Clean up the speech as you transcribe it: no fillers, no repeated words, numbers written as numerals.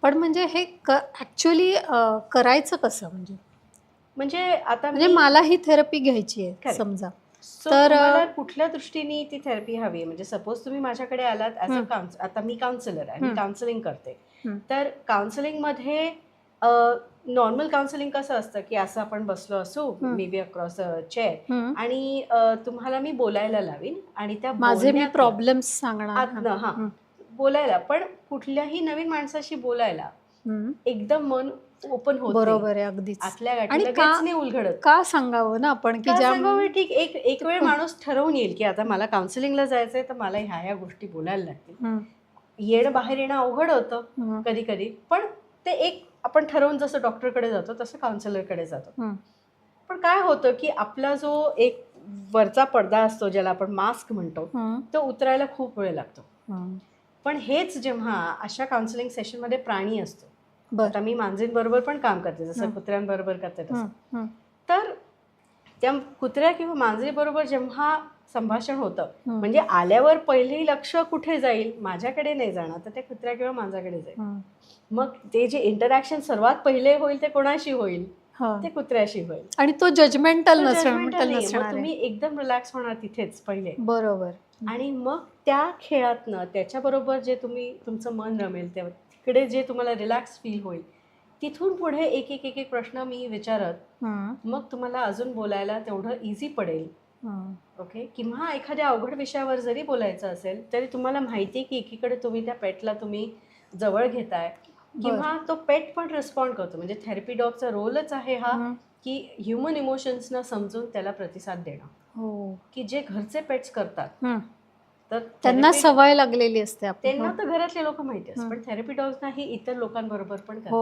पण म्हणजे हे ॲक्च्युअली करायचं कसं म्हणजे आता म्हणजे मला ही थेरपी घ्यायची आहे Correct. समजा. तर तुम्हाला कुठल्या दृष्टीने ती थेरपी हवी? म्हणजे सपोज तुम्ही माझ्याकडे आलात ॲज अ आता मी काउन्सिलर आहे, मी काउन्सिलिंग करते. तर काउन्सिलिंगमध्ये नॉर्मल काउन्सिलिंग कसं असतं की असं आपण बसलो असू may be across a chair आणि तुम्हाला मी बोलायला लावीन आणि त्या माझे मी बोलण्यातनं प्रॉब्लेम्स सांगणार. आतनं हां बोलायला, पण कुठल्याही नवीन माणसाशी बोलायला एकदम मन ओपन होत नाही. बरोबर आहे अगदीच. आतल्या आणि गाठी लगेच नाही उलगडत. का सांगावं ना आपण की का ज्या सांगावं? ठीक, एक वेळ माणूस ठरवून येईल की आता मला काउन्सिलिंगला जायचंय तर मला ह्या गोष्टी बोलायला लागतील. येणं बाहेर येणं अवघड होतं कधी कधी, पण ते एक आपण ठरवून जसं डॉक्टरकडे जातो तसं काउन्सिलरकडे जातो. पण काय होतं की आपला जो एक वरचा पडदा असतो ज्याला आपण मास्क म्हणतो तो उतरायला खूप वेळ लागतो. पण हेच जेव्हा अशा काउन्सिलिंग सेशनमध्ये प्राणी असतो, आता मी मांजरींबरोबर पण काम करते जसं कुत्र्यांबरोबर करते तसं, तर त्या कुत्र्या किंवा मांजरीबरोबर जेव्हा संभाषण होतं म्हणजे आल्यावर पहिली लक्ष कुठे जाईल? माझ्याकडे नाही जाणार, तर त्या कुत्र्या किंवा मांजराकडे जाईल. मग ते जे इंटरॅक्शन सर्वात पहिले होईल ते कोणाशी होईल? ते कुत्र्याशी होईल. आणि तो जजमेंटल नसणार. मग तुम्ही एकदम रिलॅक्स होणार तिथेच पहिले. बरोबर. आणि मग त्या खेळातनं त्याच्याबरोबर जे तुम्ही तुमचं मन रमेल तेव्हा तिकडे जे तुम्हाला रिलॅक्स फील होईल तिथून पुढे एक एक एक एक प्रश्न मी विचारत मग तुम्हाला अजून बोलायला तेवढं इझी पडेल. ओके. किंवा एखाद्या अवघड विषयावर जरी बोलायचं असेल तरी तुम्हाला माहिती आहे की एकीकडे तुम्ही त्या पेटला तुम्ही जवळ घेताय किंवा तो पेट पण रिस्पॉन्ड करतो. म्हणजे थेरपी डॉगचा रोलच आहे हा की ह्युमन इमोशन्सना समजून त्याला प्रतिसाद देणं, की जे घरचे पेट्स करतात. तर त्यांना सवय लागलेली असते. त्यांना तर घरातले लोक माहिती असतात, पण थेरपी डॉग्सना ही इतर लोकांबरोबर पण करतात.